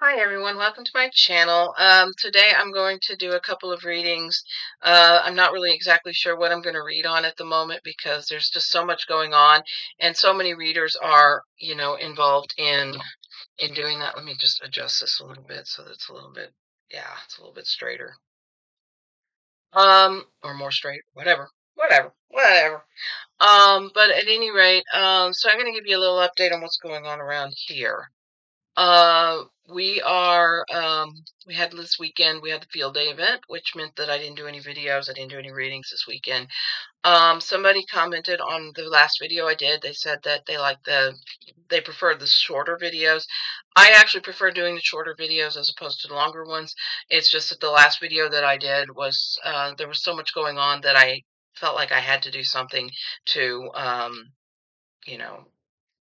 Hi everyone, welcome to my channel. Today I'm going to do a couple of readings. I'm not really exactly sure what I'm going to read on at the moment because there's just so much going on and so many readers are, involved in doing that. Let me just adjust this a little bit so that it's a little bit, yeah, it's a little bit straighter. Or more straight, whatever. But at any rate, so I'm going to give you a little update on what's going on around here. We had this weekend, we had the field day event, which meant that I didn't do any videos, I didn't do any readings this weekend. Somebody commented on the last video I did. They said that they preferred the shorter videos. I actually prefer doing the shorter videos as opposed to the longer ones. It's just that the last video that I did was, there was so much going on that I felt like I had to do something to, you know,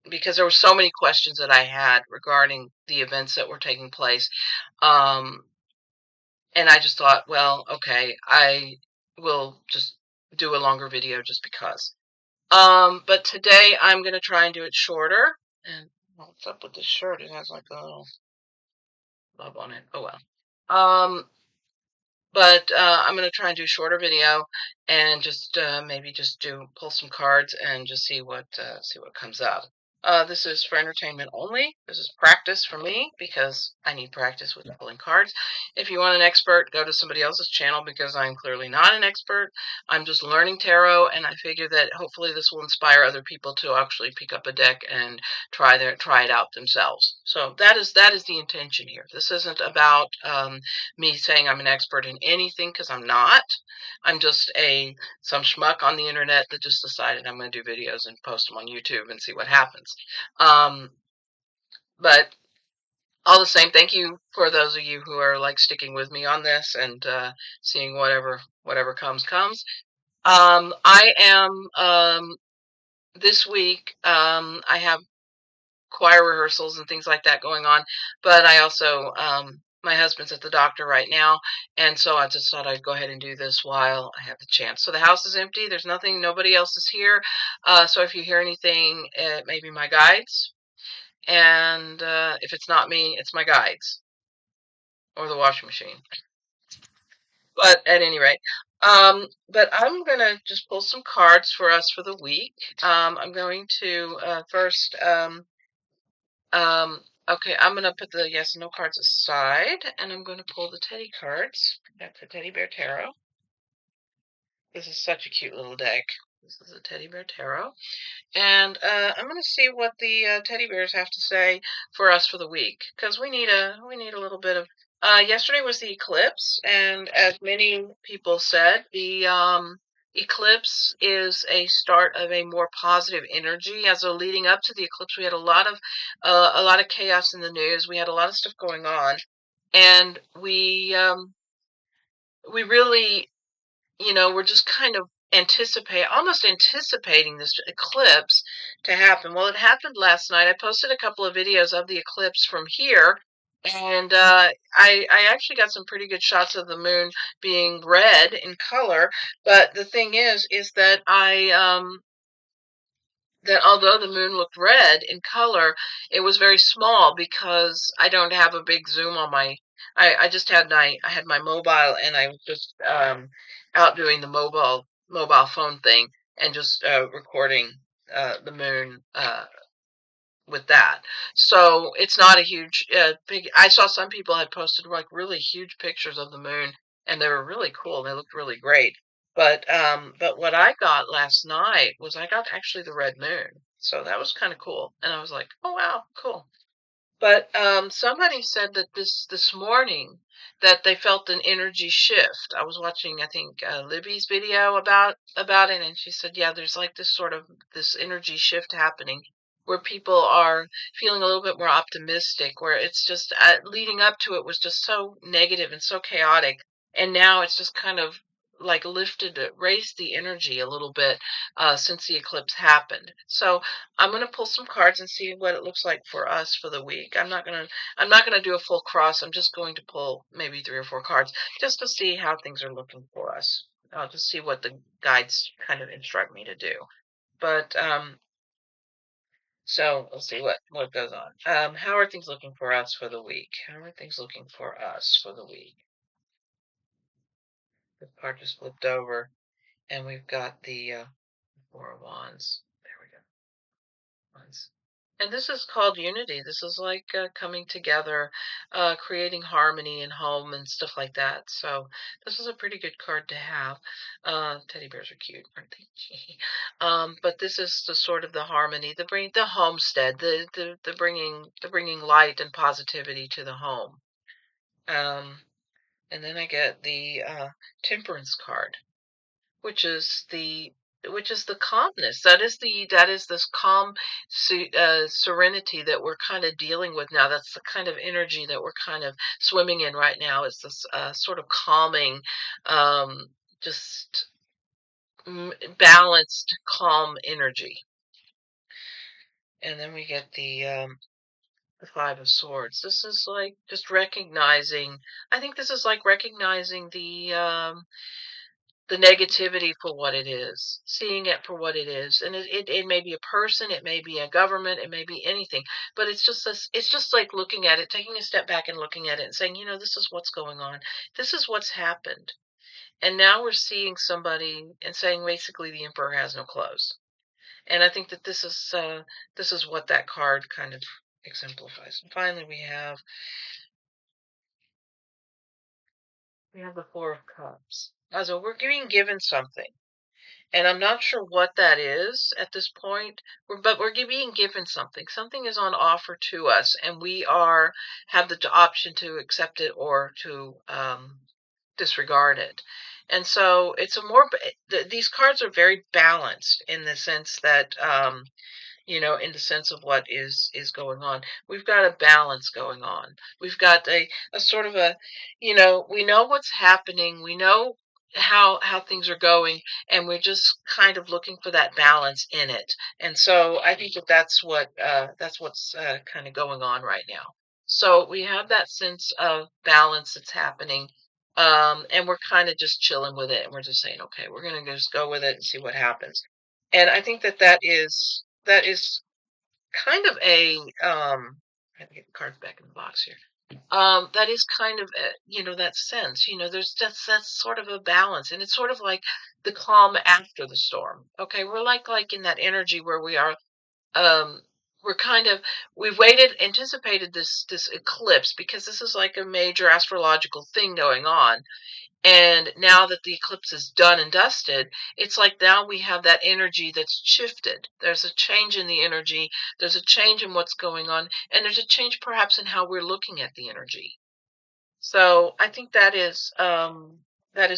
because there were so many questions that I had regarding the events that were taking place. Um, and I just thought, well, okay, I will just do a longer video just because. But today I'm going to try and do it shorter. And what's up with this shirt? It has like a little love on it. Oh well. Um, but I'm going to try and do a shorter video and just maybe just pull some cards and just see what comes up. This is for entertainment only. This is practice for me because I need practice with pulling cards. If you want an expert, go to somebody else's channel because I'm clearly not an expert. I'm just learning tarot, and I figure that hopefully this will inspire other people to actually pick up a deck and try it out themselves. So that is the intention here. This isn't about me saying I'm an expert in anything because I'm not. I'm just some schmuck on the internet that just decided I'm going to do videos and post them on YouTube and see what happens. Um, but all the same, thank you for those of you who are like sticking with me on this and seeing whatever comes. I am this week. I have choir rehearsals and things like that going on. But I also, my husband's at the doctor right now, and so I just thought I'd go ahead and do this while I have the chance. So the house is empty. There's nothing. Nobody else is here. So if you hear anything, it may be my guides, and if it's not me, it's my guides or the washing machine. But at any rate, but I'm gonna just pull some cards for us for the week. I'm going to first. Um, okay, I'm gonna put the yes and no cards aside, and I'm gonna pull the teddy cards. That's a teddy bear tarot. This is such a cute little deck. This is a teddy bear tarot, and I'm gonna see what the teddy bears have to say for us for the week, because we need a little bit of. Yesterday was the eclipse, and as many people said, the eclipse is a start of a more positive energy. As a leading up to the eclipse, we had a lot of chaos in the news. We had a lot of stuff going on, and we really, we're just kind of almost anticipating this eclipse to happen. Well, it happened last night. I posted a couple of videos of the eclipse from here, and I actually got some pretty good shots of the moon being red in color. But the thing is that that although the moon looked red in color, it was very small because I don't have a big zoom on my. I just had I had my mobile, and I was just out doing the mobile phone thing and just recording the moon with that. So it's not a huge big. I saw some people had posted like really huge pictures of the moon, and they were really cool. They looked really great. But what I got last night was I got actually the red moon. So that was kind of cool. And I was like, "Oh wow, cool." But somebody said that this morning that they felt an energy shift. I was watching, I think, Libby's video about it, and she said, "Yeah, there's like this energy shift happening where people are feeling a little bit more optimistic. Where it's just leading up to it was just so negative and so chaotic, and now it's just kind of like raised the energy a little bit since the eclipse happened. So I'm gonna pull some cards and see what it looks like for us for the week. I'm not gonna do a full cross. I'm just going to pull maybe 3 or 4 cards just to see how things are looking for us. I'll just see what the guides kind of instruct me to do. But So let's see what goes on. How are things looking for us for the week? How are things looking for us for the week? The card just flipped over, and we've got the Four of Wands. There we go. Wands. And this is called unity. This is like coming together, creating harmony in home and stuff like that. So this is a pretty good card to have. Teddy bears are cute, aren't they? But this is the sort of the harmony, the homestead, the bringing light and positivity to the home. Um, and then I get the Temperance card, which is the calmness. That is this calm serenity that we're kind of dealing with now. That's the kind of energy that we're kind of swimming in right now. It's this sort of calming, um, just balanced, calm energy. And then we get the Five of Swords. This is like just recognizing. I think this is like recognizing the negativity for what it is, seeing it for what it is. And it may be a person, it may be a government, it may be anything, but it's just this, it's just like looking at it, taking a step back and looking at it and saying, this is what's going on. This is what's happened. And now we're seeing somebody and saying basically the emperor has no clothes. And I think that this is what that card kind of exemplifies. And finally we have the Four of Cups. So we're being given something. And I'm not sure what that is at this point, but we're being given something. Something is on offer to us, and we have the option to accept it or to disregard it. And so it's these cards are very balanced in the sense that in the sense of what is going on. We've got a balance going on. We've got a sort of we know what's happening. We know how things are going, and we're just kind of looking for that balance in it. And so I think that that's what's kind of going on right now. So we have that sense of balance that's happening. And we're kind of just chilling with it, and we're just saying, okay, we're going to just go with it and see what happens. And I think that is kind of I have to get the cards back in the box here. That is kind of that sense. There's that's sort of a balance, and it's sort of like the calm after the storm. Okay, we're like in that energy where we are. Um, we're kind of we've anticipated this eclipse because this is like a major astrological thing going on. And now that the eclipse is done and dusted, it's like now we have that energy that's shifted. There's a change in the energy, there's a change in what's going on, and there's a change perhaps in how we're looking at the energy. So I think that is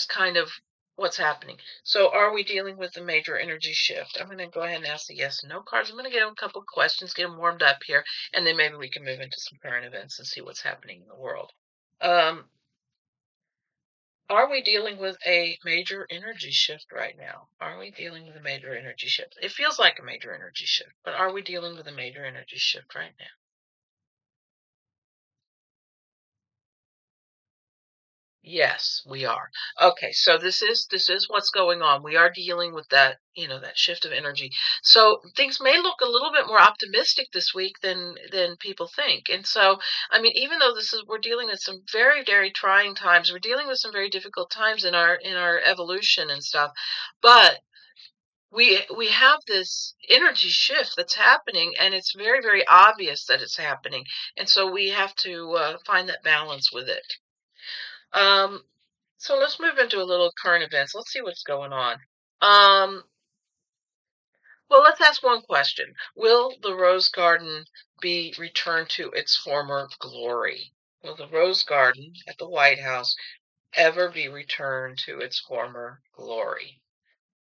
kind of what's happening. So are we dealing with a major energy shift? I'm going to go ahead and ask the yes and no cards. I'm going to get them a couple of questions, get them warmed up here, and then maybe we can move into some current events and see what's happening in the world. Um, Are we dealing with a major energy shift right now? Are we dealing with a major energy shift? It feels like a major energy shift, but are we dealing with a major energy shift right now? Yes, we are. Okay, so this is what's going on. We are dealing with that shift of energy. So things may look a little bit more optimistic this week than people think. And so, I mean, even though we're dealing with some very, very trying times, we're dealing with some very difficult times in our evolution and stuff. But we have this energy shift that's happening, and it's very, very obvious that it's happening. And so we have to find that balance with it. Um, so let's move into a little current events. Let's see what's going on. Um, well, let's ask one question. Will the Rose Garden be returned to its former glory? Will the Rose Garden at the White House ever be returned to its former glory?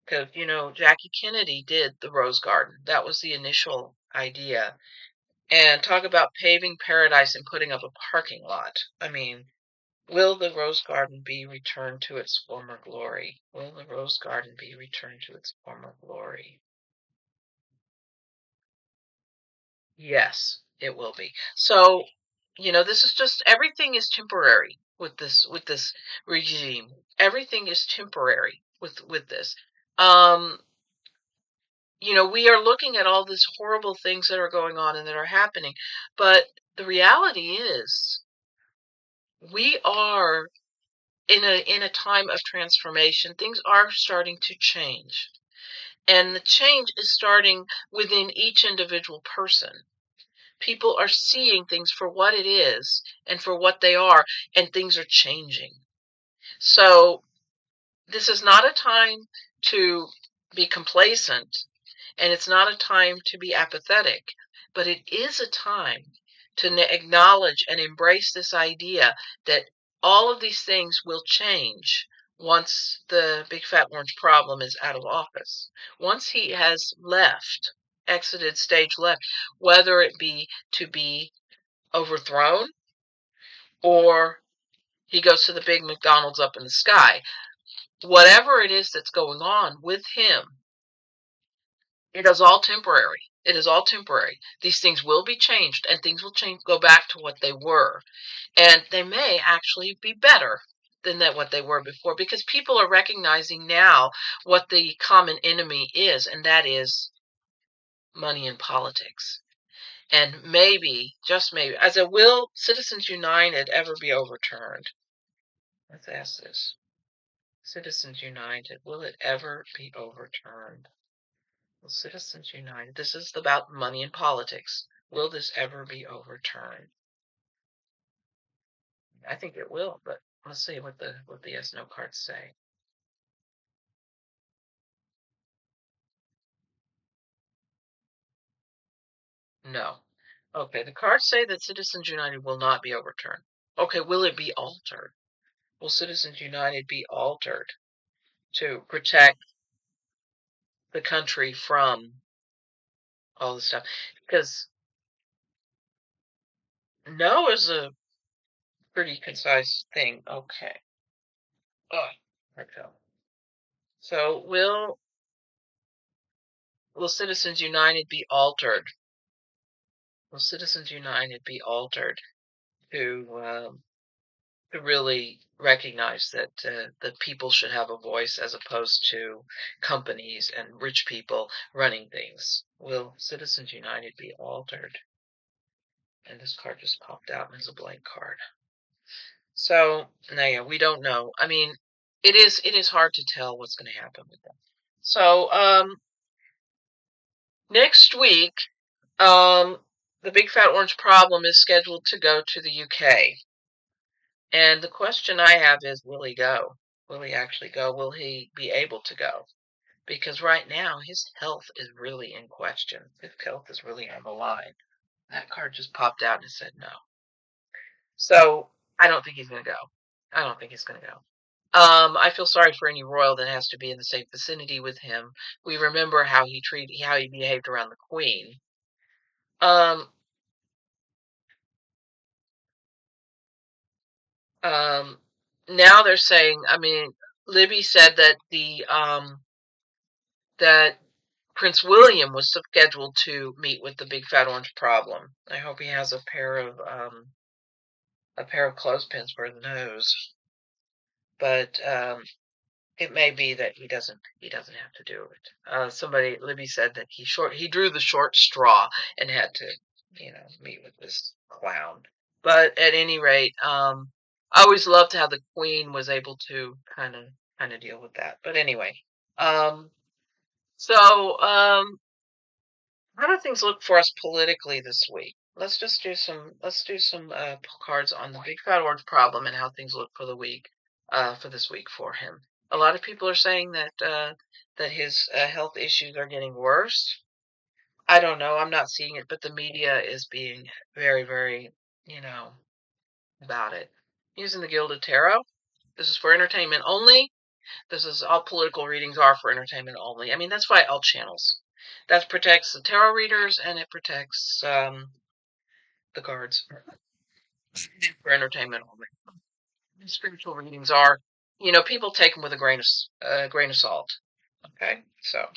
Because, Jackie Kennedy did the Rose Garden. That was the initial idea. And talk about paving paradise and putting up a parking lot. I mean, will the Rose Garden be returned to its former glory? Will the Rose Garden be returned to its former glory? Yes, it will be. So, this is just everything is temporary with this regime. Everything is temporary with this. Um we are looking at all these horrible things that are going on and that are happening, but the reality is we are in a time of transformation. Things are starting to change. And the change is starting within each individual person. People are seeing things for what it is and for what they are, and things are changing. So this is not a time to be complacent, and it's not a time to be apathetic, but it is a time to acknowledge and embrace this idea that all of these things will change once the big fat orange problem is out of office. Once he has left, exited stage left, whether it be to be overthrown or he goes to the big McDonald's up in the sky. Whatever it is that's going on with him, it is all temporary. It is all temporary. These things will be changed, and things will change, go back to what they were. And they may actually be better than what they were before, because people are recognizing now what the common enemy is, and that is money and politics. And maybe, just maybe, will Citizens United ever be overturned? Let's ask this. Citizens United, will it ever be overturned? Will Citizens United, this is about money and politics. Will this ever be overturned? I think it will, but let's see what the yes no cards say. No. Okay, the cards say that Citizens United will not be overturned. Okay, will it be altered? Will Citizens United be altered to protect the country from all this stuff? Because no is a pretty concise thing. Okay. Oh, there we go. So will Citizens United be altered? Will Citizens United be altered to really recognize that the people should have a voice as opposed to companies and rich people running things? Will Citizens United be altered? And this card just popped out and is a blank card. So, no, yeah, we don't know. I mean, it is hard to tell what's going to happen with them. So, next week, the Big Fat Orange Problem is scheduled to go to the UK. And the question I have is, will he go? Will he actually go? Will he be able to go? Because right now, his health is really in question. His health is really on the line. That card just popped out and said no. So, I don't think he's going to go. I don't think he's going to go. I feel sorry for any royal that has to be in the same vicinity with him. We remember how he behaved around the Queen. Um, now they're saying, I mean, Libby said that that Prince William was scheduled to meet with the Big Fat Orange Problem. I hope he has a pair of clothespins for the nose. But it may be that he doesn't have to do it. Libby said that he drew the short straw and had to, meet with this clown. But at any rate, I always loved how the Queen was able to kind of deal with that. But anyway, um, so how do things look for us politically this week? Let's do some cards on the Big Fat Orange Problem and how things look for the week, for this week for him. A lot of people are saying that his health issues are getting worse. I don't know. I'm not seeing it, but the media is being very, very, you know, about it. Using the Gilded Tarot. This is for entertainment only. This is all political readings are for entertainment only. I mean, that's why all channels. That protects the tarot readers and it protects the cards for entertainment only. The spiritual readings are, people take them with a grain of salt. Okay, so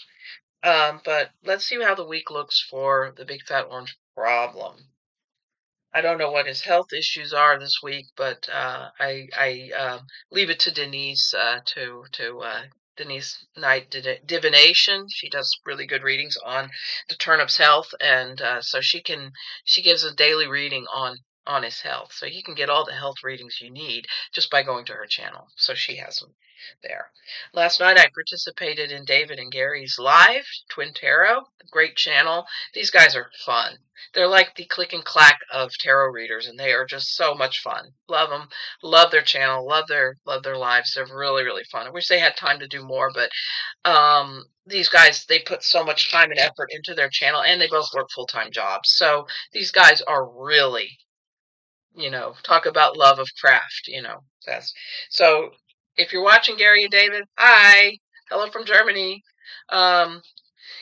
but let's see how the week looks for the Big Fat Orange Problem. I don't know what his health issues are this week, but I leave it to Denise to Denise Knight Divination. She does really good readings on the turnip's health, and so she gives a daily reading on his health. So you can get all the health readings you need just by going to her channel. So she has them there. Last night I participated in David and Gary's live Twin Tarot. Great channel. These guys are fun. They're like the click and clack of tarot readers, and they are just so much fun. Love them. Love their channel. Love their lives. They're really, really fun. I wish they had time to do more, but these guys, they put so much time and effort into their channel, and they both work full-time jobs. So these guys are really, talk about love of craft, That's so if you're watching Gary and David, hi. Hello from Germany. Um,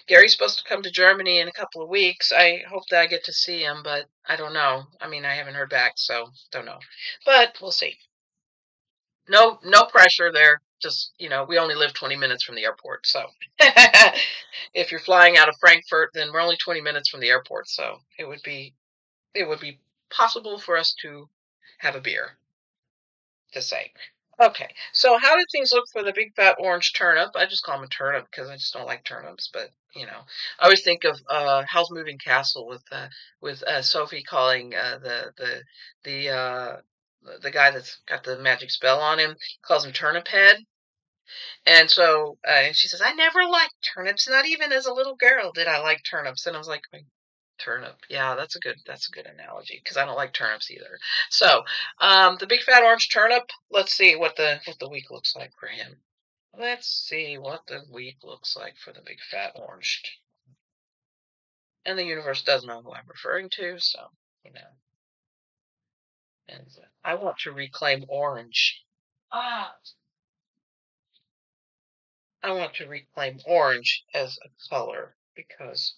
Gary's supposed to come to Germany in a couple of weeks. I hope that I get to see him, but I don't know. I mean, I haven't heard back, so don't know. But we'll see. No pressure there. Just, we only live 20 minutes from the airport, so if you're flying out of Frankfurt, then we're only 20 minutes from the airport, so it would be possible for us to have a beer, to say. Okay, so how do things look for the big fat orange turnip? I just call him a turnip because I just don't like turnips, but I always think of Howl's Moving Castle with Sophie calling the guy that's got the magic spell on him, calls him Turnip Head. And so and she says, I never liked turnips, not even as a little girl did I like turnips. And I was like, turnip. Yeah, that's a good analogy because I don't like turnips either. So, the big fat orange turnip. Let's see what the week looks like for him. Let's see what the week looks like for the big fat orange. And the universe does know who I'm referring to, so And I want to reclaim orange. Ah, I want to reclaim orange as a color because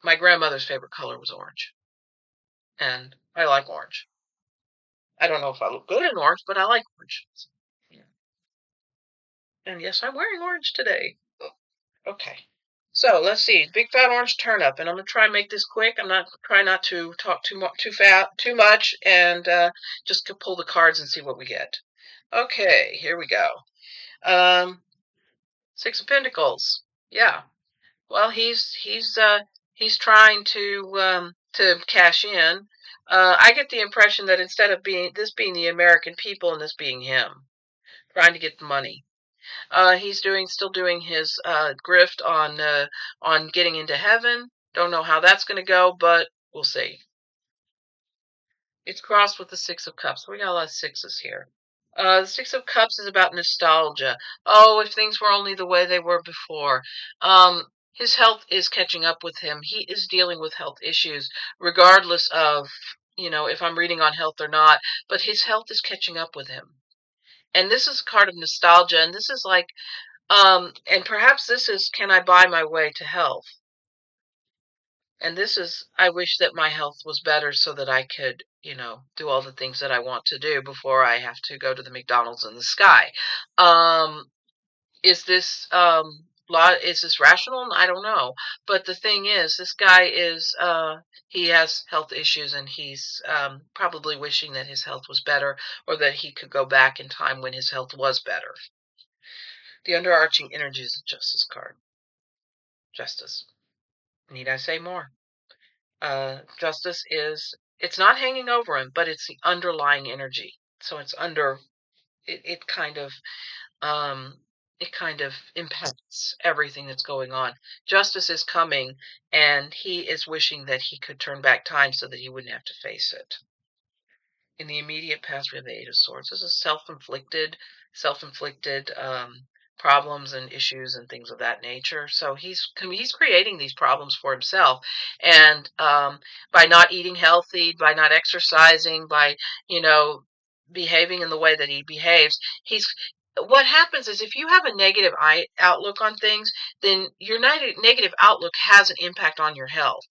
my grandmother's favorite color was orange, and I like orange. I don't know if I look good in orange, but I like orange. Yeah. And yes, I'm wearing orange today. Okay. So let's see. Big fat orange turnip, and I'm gonna try and make this quick. I'm not try not to talk too much, and just pull the cards and see what we get. Okay, here we go. Six of Pentacles. Yeah. Well, he's trying to cash in. I get the impression that instead of being the American people and this being him trying to get the money, he's still doing his grift on getting into heaven. Don't know how that's going to go, but we'll see. It's crossed with the Six of Cups. We got a lot of sixes here. The Six of Cups is about nostalgia. Oh, if things were only the way they were before. His health is catching up with him. He is dealing with health issues, regardless of, if I'm reading on health or not, but his health is catching up with him. And this is a card of nostalgia, and this is like, and perhaps this is, can I buy my way to health? And this is, I wish that my health was better so that I could, do all the things that I want to do before I have to go to the McDonald's in the sky. Is this is this rational? I don't know. But the thing is, this guy is he has health issues, and he's probably wishing that his health was better, or that he could go back in time when his health was better. The underarching energy is the Justice card. Justice. Need I say more? Justice is, it's not hanging over him, but it's the underlying energy. So it's under it kind of impacts everything that's going on. Justice is coming, and he is wishing that he could turn back time so that he wouldn't have to face it. In the immediate past, we have the Eight of Swords. This is self-inflicted problems and issues and things of that nature. So he's creating these problems for himself, and by not eating healthy, by not exercising, by behaving in the way that he behaves, what happens is if you have a negative outlook on things, then your negative outlook has an impact on your health.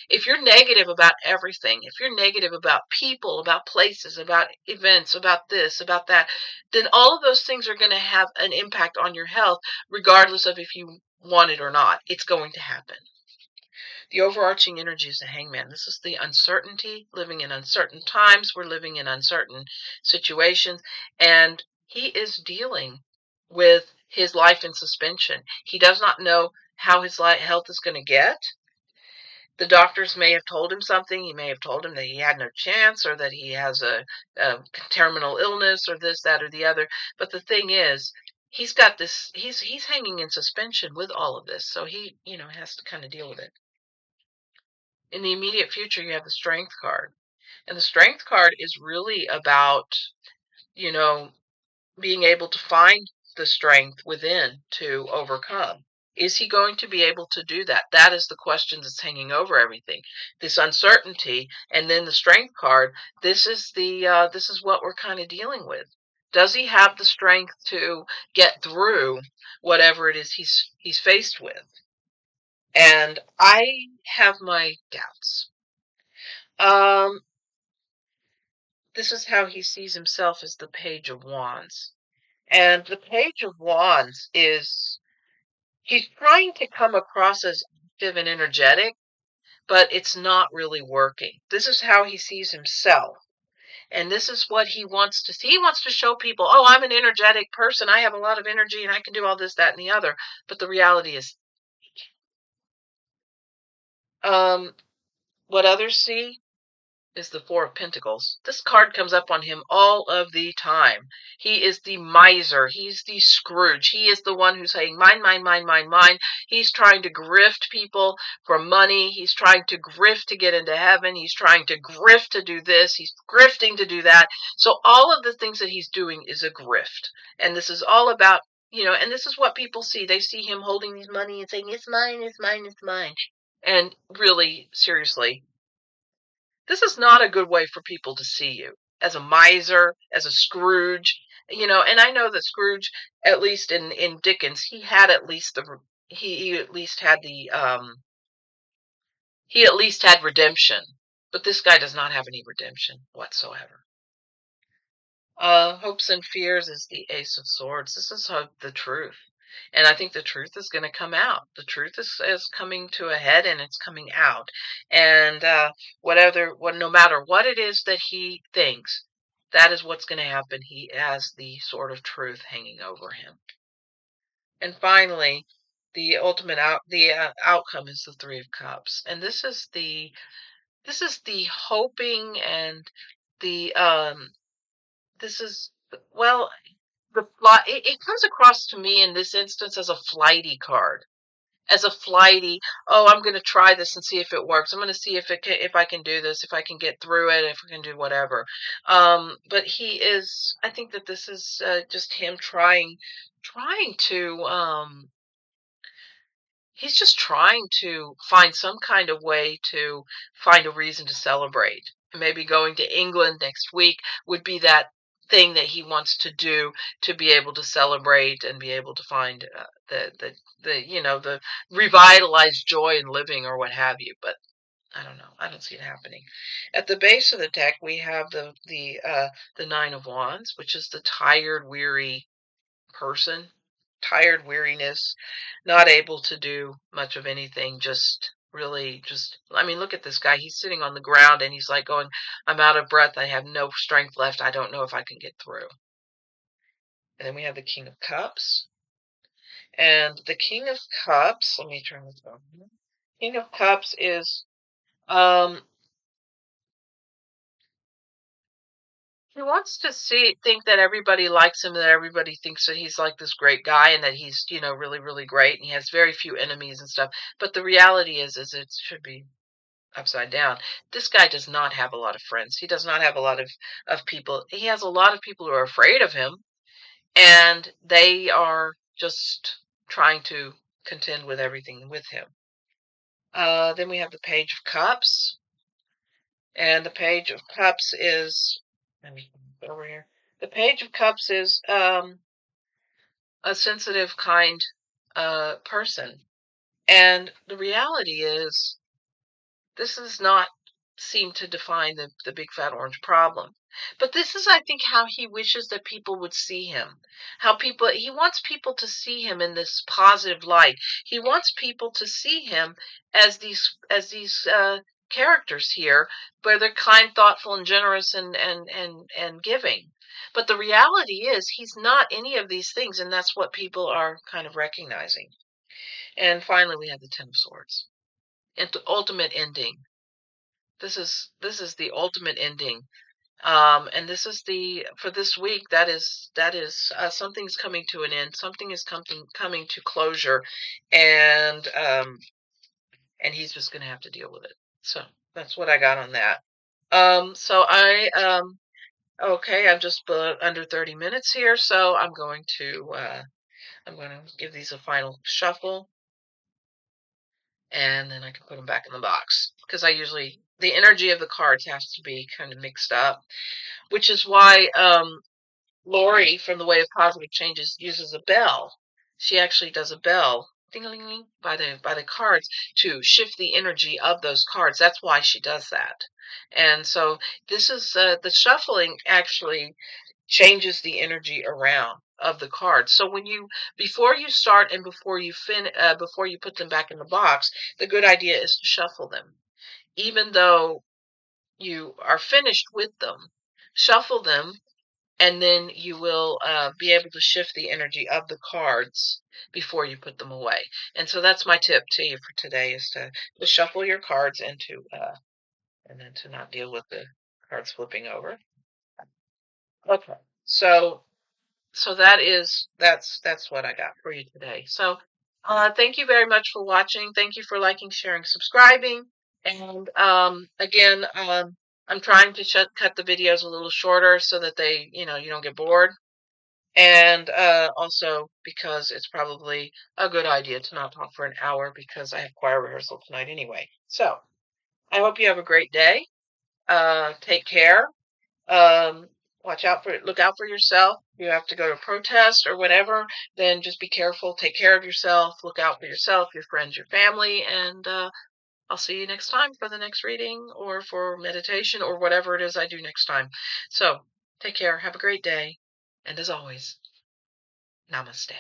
If you're negative about everything, if you're negative about people, about places, about events, about this, about that, then all of those things are going to have an impact on your health, regardless of if you want it or not. It's going to happen. The overarching energy is the Hangman. This is the uncertainty, living in uncertain times. We're living in uncertain situations, and he is dealing with his life in suspension. He does not know how his health is going to get. The doctors may have told him something. He may have told him that he had no chance, or that he has a terminal illness, or this, that, or the other. But the thing is, he's got this. He's hanging in suspension with all of this, so he has to kind of deal with it. In the immediate future, you have the strength card, and the strength card is really about being able to find the strength within to overcome. Is he going to be able to do that? That is the question that's hanging over everything. This uncertainty, and then the strength card. This is what we're kind of dealing with. Does he have the strength to get through whatever it is he's faced with? And I have my doubts. This is how he sees himself, as the Page of Wands. And the Page of Wands is, he's trying to come across as active and energetic, but it's not really working. This is how he sees himself. And this is what he wants to see. He wants to show people, oh, I'm an energetic person. I have a lot of energy and I can do all this, that, and the other. But the reality is, what others see is the Four of Pentacles. This card comes up on him all of the time. He is the miser. He's the Scrooge. He is the one who's saying, mine, mine, mine, mine, mine. He's trying to grift people for money. He's trying to grift to get into heaven. He's trying to grift to do this. He's grifting to do that. So all of the things that he's doing is a grift. And this is all about, and this is what people see. They see him holding his money and saying, it's mine, it's mine, it's mine. And really, seriously, this is not a good way for people to see you, as a miser, as a Scrooge. And I know that Scrooge, at least in Dickens, he had at least he at least had he at least had redemption. But this guy does not have any redemption whatsoever. Hopes and fears is the Ace of Swords. This is the truth. And I think the truth is going to come out. The truth is coming to a head, and it's coming out. And no matter what it is that he thinks, that is what's going to happen. He has the sword of truth hanging over him. And finally, the ultimate outcome is the Three of Cups. And this is the hoping, and the this is, well, it comes across to me in this instance as a flighty card. As a flighty, oh, I'm going to try this and see if it works. I'm going to see if I can do this, if I can get through it, if I can do whatever. But I think that this is just him trying to, he's just trying to find some kind of way to find a reason to celebrate. Maybe going to England next week would be that thing that he wants to do, to be able to celebrate and be able to find the revitalized joy in living, or what have you. But I don't know. I don't see it happening. At the base of the deck, we have the Nine of Wands, which is the tired, weary person. Tired, weariness, not able to do much of anything, I mean, look at this guy. He's sitting on the ground and he's like going, I'm out of breath. I have no strength left. I don't know if I can get through. And then we have the King of Cups. And the King of Cups, let me turn this on. King of Cups is, he wants to think that everybody likes him, that everybody thinks that he's like this great guy, and that he's, really, really great, and he has very few enemies and stuff. But the reality is it should be upside down. This guy does not have a lot of friends. He does not have a lot of people. He has a lot of people who are afraid of him, and they are just trying to contend with everything with him. Then we have the Page of Cups. And the Page of Cups is, let me go over here. The Page of Cups is a sensitive, kind person. And the reality is, this does not seem to define the big fat orange problem. But this is, I think, how he wishes that people would see him. He wants people to see him in this positive light. He wants people to see him as these characters here, where they're kind, thoughtful, and generous, and giving. But the reality is he's not any of these things, and that's what people are kind of recognizing. And finally, we have the Ten of Swords, and the ultimate ending. This is the ultimate ending. And this is the for this week. That is something's coming to an end. Something is coming to closure, and he's just going to have to deal with it. So that's what I got on that. So okay, I'm just under 30 minutes here, so I'm going to give these a final shuffle, and then I can put them back in the box because the energy of the cards has to be kind of mixed up, which is why Lori from the Way of Positive Changes uses a bell. She actually does a bell, ding-a-ling-ling, by the cards to shift the energy of those cards. That's why she does that. And so this is the shuffling actually changes the energy around of the cards. So before you start and before you put them back in the box, the good idea is to shuffle them, even though you are finished with them. Shuffle them, and then you will be able to shift the energy of the cards before you put them away. And so that's my tip to you for today, is to shuffle your cards and then to not deal with the cards flipping over. Okay. So that's what I got for you today. So thank you very much for watching. Thank you for liking, sharing, subscribing. And again, I'm trying to cut the videos a little shorter so that you don't get bored. And also because it's probably a good idea to not talk for an hour because I have choir rehearsal tonight anyway. So I hope you have a great day. Take care. Um, look out for yourself. If you have to go to a protest or whatever, then just be careful. Take care of yourself. Look out for yourself, your friends, your family, and I'll see you next time for the next reading or for meditation or whatever it is I do next time. So take care. Have a great day. And as always, namaste.